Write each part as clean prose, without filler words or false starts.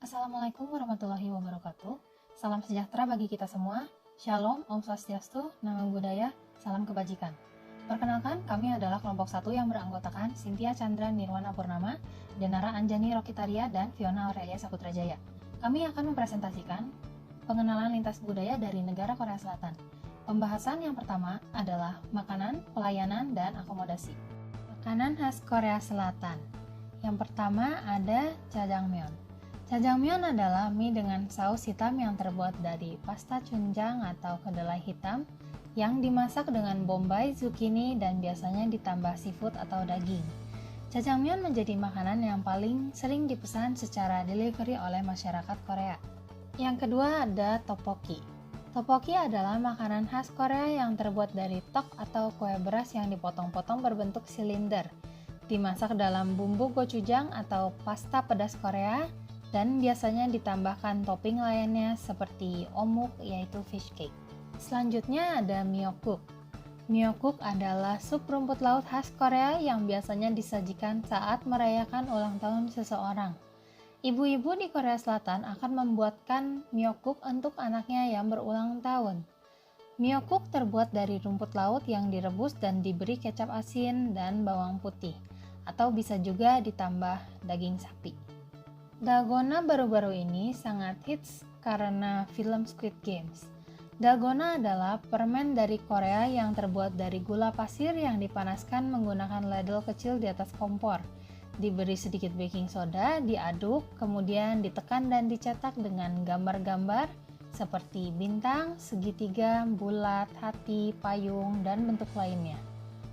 Assalamualaikum warahmatullahi wabarakatuh. Salam sejahtera bagi kita semua. Shalom, Om Swastiastu, Namo Buddhaya, salam kebajikan. Perkenalkan, kami adalah kelompok 1 yang beranggotakan Cynthia Chandra Nirwana Purnama, Denara Anjani Rokitaria, dan Fiona Aurelia Saputrajaya. Kami akan mempresentasikan pengenalan lintas budaya dari negara Korea Selatan. Pembahasan yang pertama adalah makanan, pelayanan, dan akomodasi. Makanan khas Korea Selatan. Yang pertama ada jjajangmyeon. Jjajangmyeon adalah mie dengan saus hitam yang terbuat dari pasta chunjang atau kedelai hitam yang dimasak dengan bombay, zucchini, dan biasanya ditambah seafood atau daging. Jjajangmyeon menjadi makanan yang paling sering dipesan secara delivery oleh masyarakat Korea. Yang kedua ada tteokbokki. Tteokbokki adalah makanan khas Korea yang terbuat dari tok atau kue beras yang dipotong-potong berbentuk silinder, dimasak dalam bumbu gochujang atau pasta pedas Korea, dan biasanya ditambahkan topping lainnya seperti omuk yaitu fish cake. Selanjutnya ada myeokguk. Myeokguk adalah sup rumput laut khas Korea yang biasanya disajikan saat merayakan ulang tahun seseorang. Ibu-ibu di Korea Selatan akan membuatkan myeokguk untuk anaknya yang berulang tahun. Myeokguk terbuat dari rumput laut yang direbus dan diberi kecap asin dan bawang putih, atau bisa juga ditambah daging sapi. Dalgona baru-baru ini sangat hits karena film Squid Games. Dalgona adalah permen dari Korea yang terbuat dari gula pasir yang dipanaskan menggunakan ladle kecil di atas kompor. Diberi sedikit baking soda, diaduk, kemudian ditekan dan dicetak dengan gambar-gambar seperti bintang, segitiga, bulat, hati, payung, dan bentuk lainnya.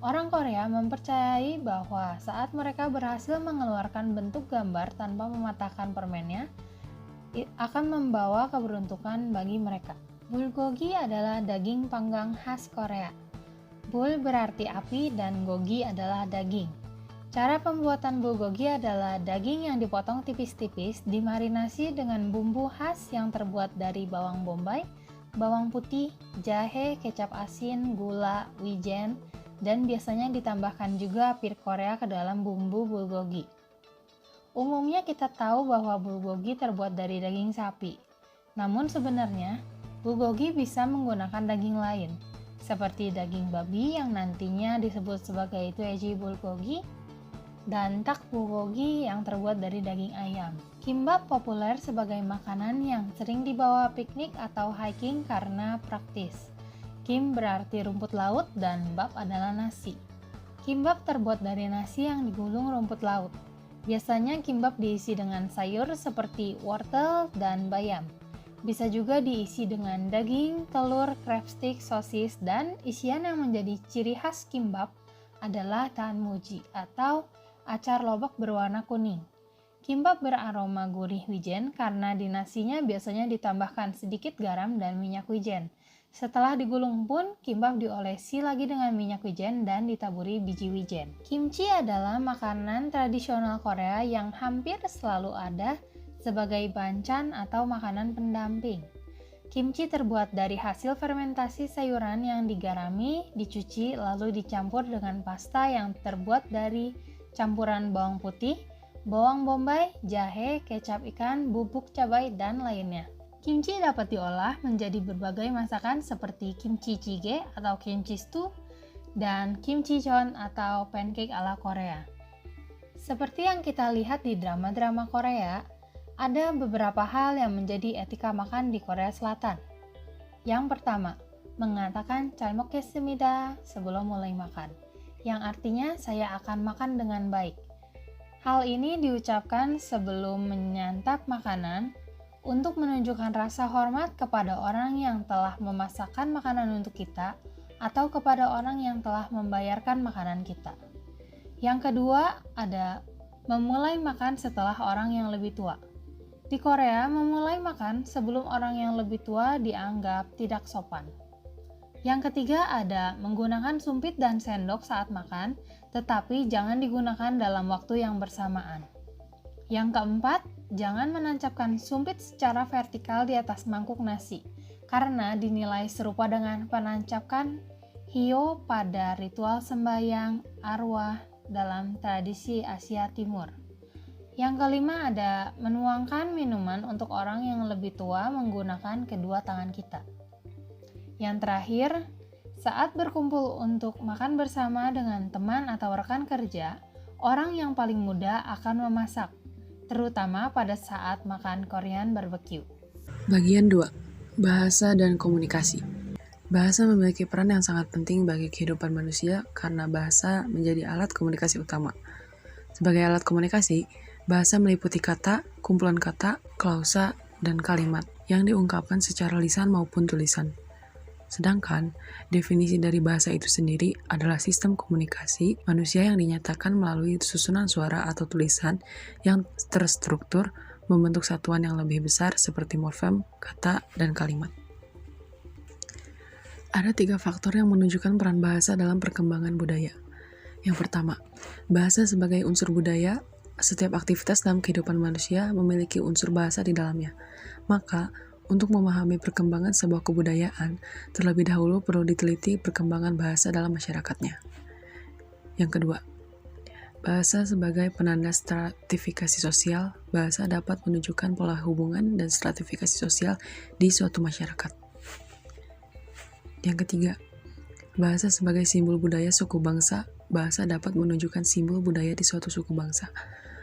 Orang Korea mempercayai bahwa saat mereka berhasil mengeluarkan bentuk gambar tanpa mematahkan permennya, akan membawa keberuntungan bagi mereka. Bulgogi adalah daging panggang khas Korea. Bul berarti api dan gogi adalah daging. Cara pembuatan bulgogi adalah daging yang dipotong tipis-tipis dimarinasi dengan bumbu khas yang terbuat dari bawang bombay, bawang putih, jahe, kecap asin, gula, wijen, dan biasanya ditambahkan juga pir Korea ke dalam bumbu bulgogi. Umumnya kita tahu bahwa bulgogi terbuat dari daging sapi. Namun sebenarnya, bulgogi bisa menggunakan daging lain, seperti daging babi yang nantinya disebut sebagai tueji bulgogi, dan tak bulgogi yang terbuat dari daging ayam. Kimbap populer sebagai makanan yang sering dibawa piknik atau hiking karena praktis. Kim berarti rumput laut dan bap adalah nasi. Kimbap terbuat dari nasi yang digulung rumput laut. Biasanya kimbap diisi dengan sayur seperti wortel dan bayam. Bisa juga diisi dengan daging, telur, crab stick, sosis, dan isian yang menjadi ciri khas kimbap adalah tanmuji atau acar lobak berwarna kuning. Kimbap beraroma gurih wijen karena di nasinya biasanya ditambahkan sedikit garam dan minyak wijen. Setelah digulung pun, kimbap diolesi lagi dengan minyak wijen dan ditaburi biji wijen. Kimchi adalah makanan tradisional Korea yang hampir selalu ada sebagai banchan atau makanan pendamping. Kimchi terbuat dari hasil fermentasi sayuran yang digarami, dicuci, lalu dicampur dengan pasta yang terbuat dari campuran bawang putih, bawang bombay, jahe, kecap ikan, bubuk cabai, dan lainnya. Kimchi dapat diolah menjadi berbagai masakan seperti kimchi jjigae atau kimchi stew dan kimchi jeon atau pancake ala Korea. Seperti yang kita lihat di drama-drama Korea, ada beberapa hal yang menjadi etika makan di Korea Selatan. Yang pertama, mengatakan 잘 먹겠습니다 sebelum mulai makan, yang artinya saya akan makan dengan baik. Hal ini diucapkan sebelum menyantap makanan untuk menunjukkan rasa hormat kepada orang yang telah memasakkan makanan untuk kita atau kepada orang yang telah membayarkan makanan kita. Yang kedua ada memulai makan setelah orang yang lebih tua. Di Korea, memulai makan sebelum orang yang lebih tua dianggap tidak sopan. Yang ketiga ada menggunakan sumpit dan sendok saat makan, tetapi jangan digunakan dalam waktu yang bersamaan. Yang keempat, jangan menancapkan sumpit secara vertikal di atas mangkuk nasi, karena dinilai serupa dengan penancapkan hio pada ritual sembahyang arwah dalam tradisi Asia Timur. Yang kelima ada menuangkan minuman untuk orang yang lebih tua menggunakan kedua tangan kita. Yang terakhir, saat berkumpul untuk makan bersama dengan teman atau rekan kerja, orang yang paling muda akan memasak, terutama pada saat makan Korean barbecue. Bagian 2. Bahasa dan komunikasi. Bahasa memiliki peran yang sangat penting bagi kehidupan manusia karena bahasa menjadi alat komunikasi utama. Sebagai alat komunikasi, bahasa meliputi kata, kumpulan kata, klausa, dan kalimat yang diungkapkan secara lisan maupun tulisan. Sedangkan, definisi dari bahasa itu sendiri adalah sistem komunikasi manusia yang dinyatakan melalui susunan suara atau tulisan yang terstruktur membentuk satuan yang lebih besar seperti morfem, kata, dan kalimat. Ada 3 faktor yang menunjukkan peran bahasa dalam perkembangan budaya. Yang pertama, bahasa sebagai unsur budaya. Setiap aktivitas dalam kehidupan manusia memiliki unsur bahasa di dalamnya. Maka, untuk memahami perkembangan sebuah kebudayaan, terlebih dahulu perlu diteliti perkembangan bahasa dalam masyarakatnya. Yang kedua, bahasa sebagai penanda stratifikasi sosial. Bahasa dapat menunjukkan pola hubungan dan stratifikasi sosial di suatu masyarakat. Yang ketiga, bahasa sebagai simbol budaya suku bangsa. Bahasa dapat menunjukkan simbol budaya di suatu suku bangsa.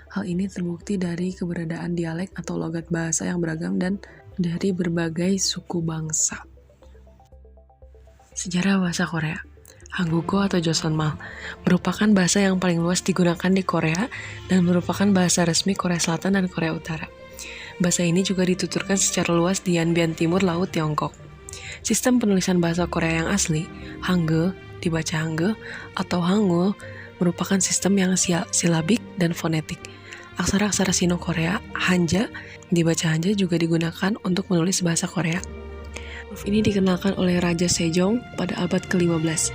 Hal ini terbukti dari keberadaan dialek atau logat bahasa yang beragam dan dari berbagai suku bangsa. Sejarah bahasa Korea. Hanggugo atau Joseonmal merupakan bahasa yang paling luas digunakan di Korea dan merupakan bahasa resmi Korea Selatan dan Korea Utara. Bahasa ini juga dituturkan secara luas di Yanbian Timur Laut Tiongkok. Sistem penulisan bahasa Korea yang asli, Hangul, dibaca Hangul, atau Hangul, merupakan sistem yang silabik dan fonetik. Aksara-aksara Sino-Korea, Hanja, dibaca Hanja juga digunakan untuk menulis bahasa Korea. Huruf ini dikenalkan oleh Raja Sejong pada abad ke-15.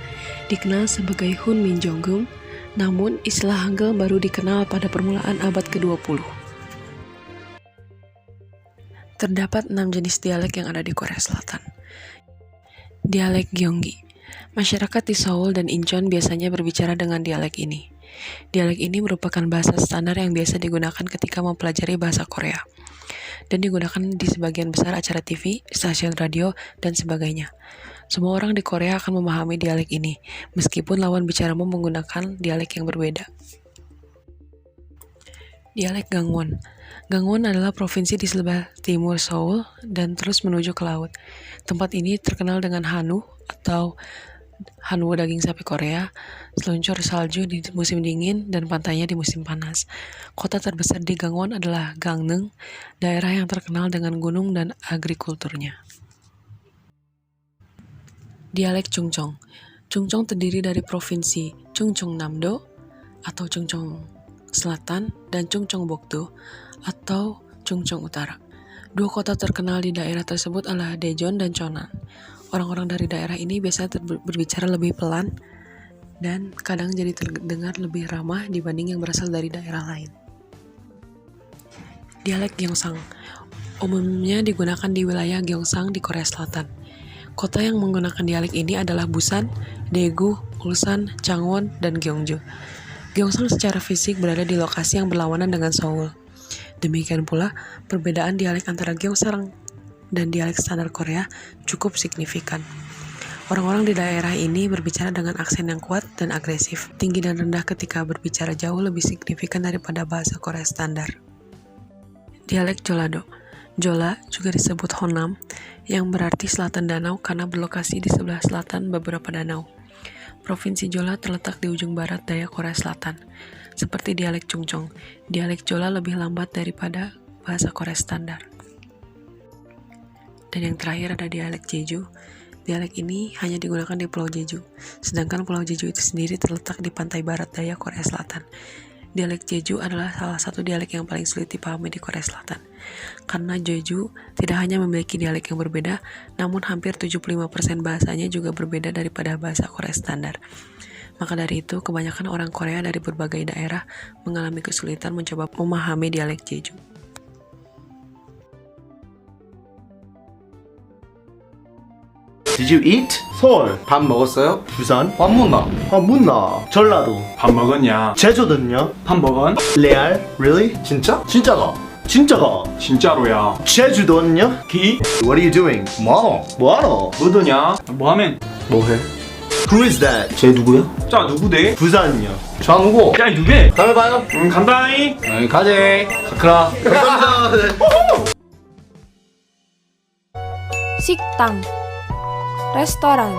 Dikenal sebagai Hun Minjeongeum, namun istilah Hangul baru dikenal pada permulaan abad ke-20. Terdapat 6 jenis dialek yang ada di Korea Selatan. Dialek Gyeonggi. Masyarakat di Seoul dan Incheon biasanya berbicara dengan dialek ini. Dialek ini merupakan bahasa standar yang biasa digunakan ketika mempelajari bahasa Korea dan digunakan di sebagian besar acara TV, stasiun radio, dan sebagainya. Semua orang di Korea akan memahami dialek ini, meskipun lawan bicaramu menggunakan dialek yang berbeda. Dialek Gangwon. Gangwon adalah provinsi di sebelah timur Seoul dan terus menuju ke laut. Tempat ini terkenal dengan Hanu atau Hanwoo daging sapi Korea, seluncur salju di musim dingin, dan pantainya di musim panas. Kota terbesar di Gangwon adalah Gangneung, daerah yang terkenal dengan gunung dan agrikulturnya. Dialek Chungcheong. Chungcheong terdiri dari provinsi Chungcheongnam-do atau Chungcheong Selatan dan Chungcheongbuk-do atau Chungcheong Utara. Dua kota terkenal di daerah tersebut adalah Daejeon dan Cheonan. Orang-orang dari daerah ini biasanya berbicara lebih pelan dan kadang jadi terdengar lebih ramah dibanding yang berasal dari daerah lain. Dialek Gyeongsang umumnya digunakan di wilayah Gyeongsang di Korea Selatan. Kota yang menggunakan dialek ini adalah Busan, Daegu, Ulsan, Changwon, dan Gyeongju. Gyeongsang secara fisik berada di lokasi yang berlawanan dengan Seoul. Demikian pula, perbedaan dialek antara Gyeongsang dan dialek standar Korea cukup signifikan. Orang-orang di daerah ini berbicara dengan aksen yang kuat dan agresif, tinggi dan rendah ketika berbicara jauh lebih signifikan daripada bahasa Korea standar. Dialek Jeollado. Jeolla juga disebut Honam, yang berarti selatan danau karena berlokasi di sebelah selatan beberapa danau. Provinsi Jeolla terletak di ujung barat daya Korea Selatan. Seperti dialek Chungcheong, dialek Jeolla lebih lambat daripada bahasa Korea standar. Dan yang terakhir ada dialek Jeju. Dialek ini hanya digunakan di Pulau Jeju, sedangkan Pulau Jeju itu sendiri terletak di pantai barat daya Korea Selatan. Dialek Jeju adalah salah satu dialek yang paling sulit dipahami di Korea Selatan. Karena Jeju tidak hanya memiliki dialek yang berbeda, namun hampir 75% bahasanya juga berbeda daripada bahasa Korea standar. Maka dari itu, kebanyakan orang Korea dari berbagai daerah mengalami kesulitan mencoba memahami dialek Jeju. Did you eat? 서울, 밥 먹었어요? 부산, 환문나. 문나, 전라도, 밥 먹었냐? 제주도는요? 밥 먹은? 레알, really? 진짜? 진짜가. 진짜가. 진짜로야. 제주도는요? 기? What are you doing? 뭐하노? 뭐하노? 뭐더냐? 뭐하면? 뭐해? Who is that? 쟤 누구야? 자 누구대? 부산요. 저 누구? 야 누구대? 다음에 봐요. 간다잉. 가재. 가크라. 감사합니다. 식당, restoran.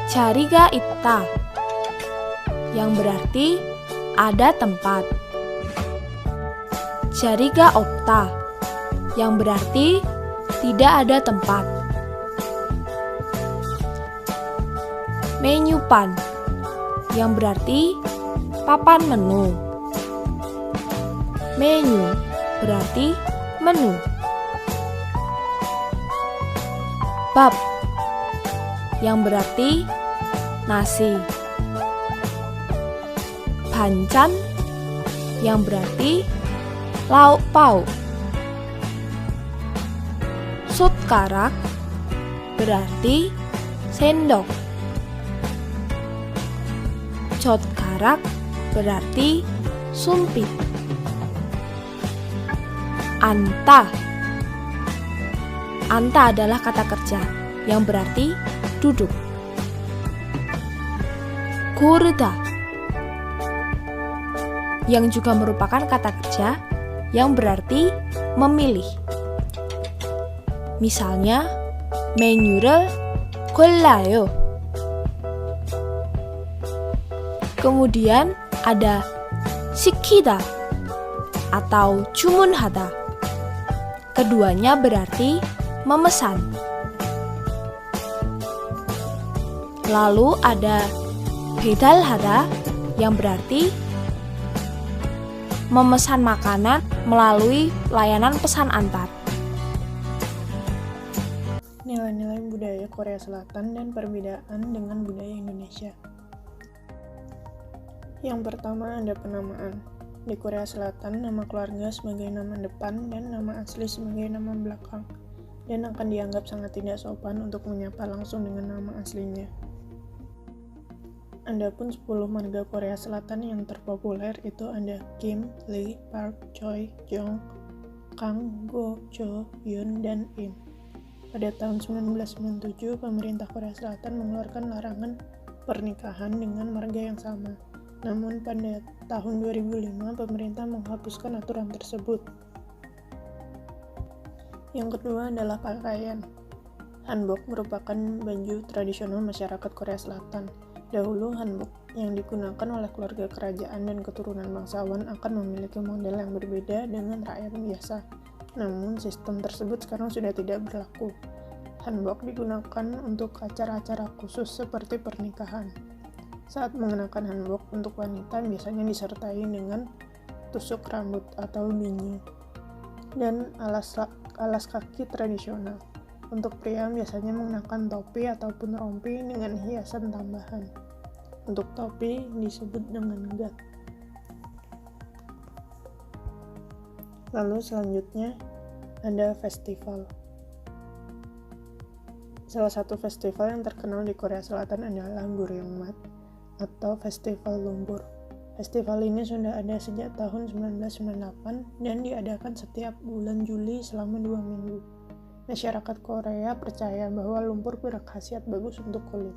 Jaри가 있다, yang berarti ada tempat. Jaри가 없다, yang berarti tidak ada tempat. Menyupan, yang berarti papan menu. Menu berarti menu. Bab, yang berarti nasi. Banchan, yang berarti lauk pauk. Sutkarak berarti sendok. Jotkarak berarti sumpit. Anta. Anta adalah kata kerja yang berarti duduk. Kurda, yang juga merupakan kata kerja yang berarti memilih. Misalnya, menyuruh 골라요. Kemudian ada 시키다 atau 주문하다. Keduanya berarti memesan. Lalu ada 배달하다 yang berarti memesan makanan melalui layanan pesan antar. Nilai-nilai budaya Korea Selatan dan perbedaan dengan budaya Indonesia. Yang pertama ada penamaan. Di Korea Selatan, nama keluarga sebagai nama depan dan nama asli sebagai nama belakang, dan akan dianggap sangat tidak sopan untuk menyapa langsung dengan nama aslinya. Adapun 10 marga Korea Selatan yang terpopuler itu ada Kim, Lee, Park, Choi, Jong, Kang, Go, Jo, Yoon, dan In. Pada tahun 1997, pemerintah Korea Selatan mengeluarkan larangan pernikahan dengan marga yang sama. Namun pada tahun 2005, pemerintah menghapuskan aturan tersebut. Yang kedua adalah pakaian. Hanbok merupakan baju tradisional masyarakat Korea Selatan. Dahulu, hanbok yang digunakan oleh keluarga kerajaan dan keturunan bangsawan akan memiliki model yang berbeda dengan rakyat biasa. Namun, sistem tersebut sekarang sudah tidak berlaku. Hanbok digunakan untuk acara-acara khusus seperti pernikahan. Saat mengenakan hanbok untuk wanita biasanya disertai dengan tusuk rambut atau binyu dan alas kaki tradisional. Untuk pria biasanya mengenakan topi ataupun rompi dengan hiasan tambahan. Untuk topi disebut dengan gat. Lalu selanjutnya ada festival. Salah satu festival yang terkenal di Korea Selatan adalah Gyeongmat atau Festival Lumpur. Festival ini sudah ada sejak tahun 1998 dan diadakan setiap bulan Juli selama 2 minggu. Masyarakat Korea percaya bahwa lumpur berkhasiat bagus untuk kulit.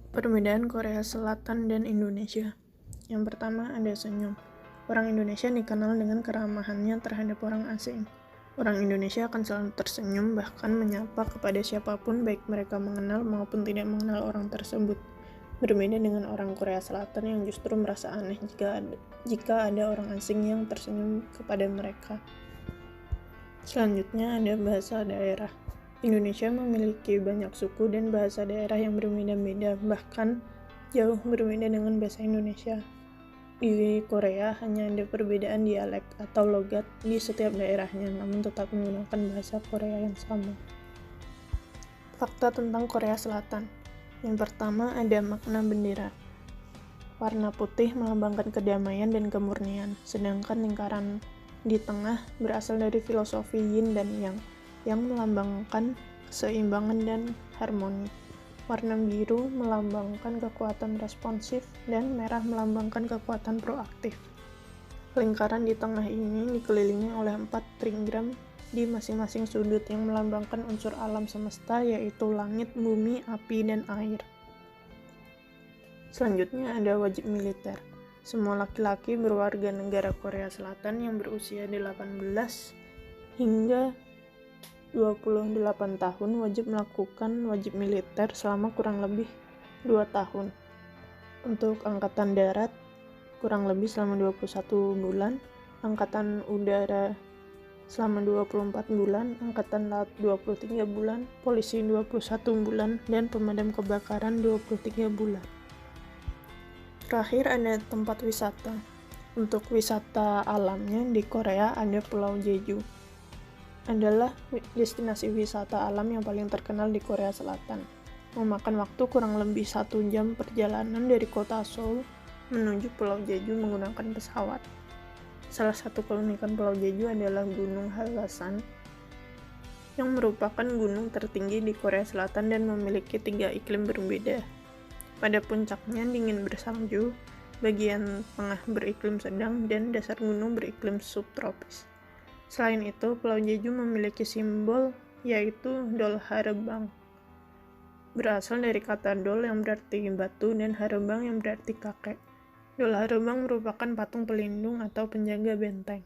Perbedaan Korea Selatan dan Indonesia. Yang pertama ada senyum. Orang Indonesia dikenal dengan keramahannya terhadap orang asing. Orang Indonesia akan selalu tersenyum bahkan menyapa kepada siapapun baik mereka mengenal maupun tidak mengenal orang tersebut. Berbeda dengan orang Korea Selatan yang justru merasa aneh jika ada orang asing yang tersenyum kepada mereka. Selanjutnya ada bahasa daerah. Indonesia memiliki banyak suku dan bahasa daerah yang berbeda-beda, bahkan jauh berbeda dengan bahasa Indonesia. Di Korea hanya ada perbedaan dialek atau logat di setiap daerahnya, namun tetap menggunakan bahasa Korea yang sama. Fakta tentang Korea Selatan. Yang pertama ada makna bendera. Warna putih melambangkan kedamaian dan kemurnian, sedangkan lingkaran di tengah berasal dari filosofi yin dan yang melambangkan keseimbangan dan harmoni. Warna biru melambangkan kekuatan responsif dan merah melambangkan kekuatan proaktif. Lingkaran di tengah ini dikelilingi oleh 4 trigram di masing-masing sudut yang melambangkan unsur alam semesta, yaitu langit, bumi, api, dan air. Selanjutnya ada wajib militer. Semua laki-laki berwarga negara Korea Selatan yang berusia 18 hingga 28 tahun wajib melakukan wajib militer selama kurang lebih 2 tahun. Untuk angkatan darat kurang lebih selama 21 bulan, angkatan udara selama 24 bulan, angkatan laut 23 bulan, polisi 21 bulan, dan pemadam kebakaran 23 bulan. Terakhir ada tempat wisata. Untuk wisata alamnya di Korea ada Pulau Jeju. Adalah destinasi wisata alam yang paling terkenal di Korea Selatan. Memakan waktu kurang lebih 1 jam perjalanan dari kota Seoul menuju Pulau Jeju menggunakan pesawat. Salah satu keunikan Pulau Jeju adalah Gunung Hallasan, yang merupakan gunung tertinggi di Korea Selatan dan memiliki 3 iklim berbeda. Pada puncaknya dingin bersalju, bagian tengah beriklim sedang, dan dasar gunung beriklim subtropis. Selain itu, Pulau Jeju memiliki simbol yaitu dol harebang. Berasal dari kata dol yang berarti batu dan harebang yang berarti kakek. Dol harebang merupakan patung pelindung atau penjaga benteng.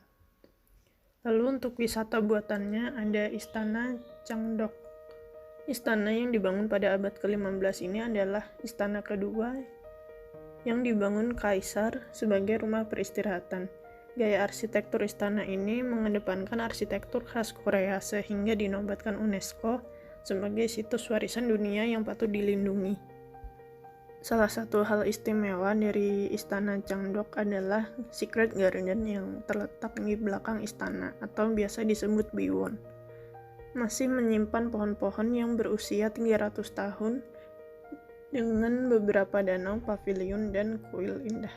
Lalu untuk wisata buatannya ada Istana Changdeok. Istana yang dibangun pada abad ke-15 ini adalah istana kedua yang dibangun kaisar sebagai rumah peristirahatan. Gaya arsitektur istana ini mengedepankan arsitektur khas Korea sehingga dinobatkan UNESCO sebagai situs warisan dunia yang patut dilindungi. Salah satu hal istimewa dari Istana Changdeok adalah Secret Garden yang terletak di belakang istana atau biasa disebut Biwon. Masih menyimpan pohon-pohon yang berusia 300 tahun dengan beberapa danau, pavilion, dan kuil indah.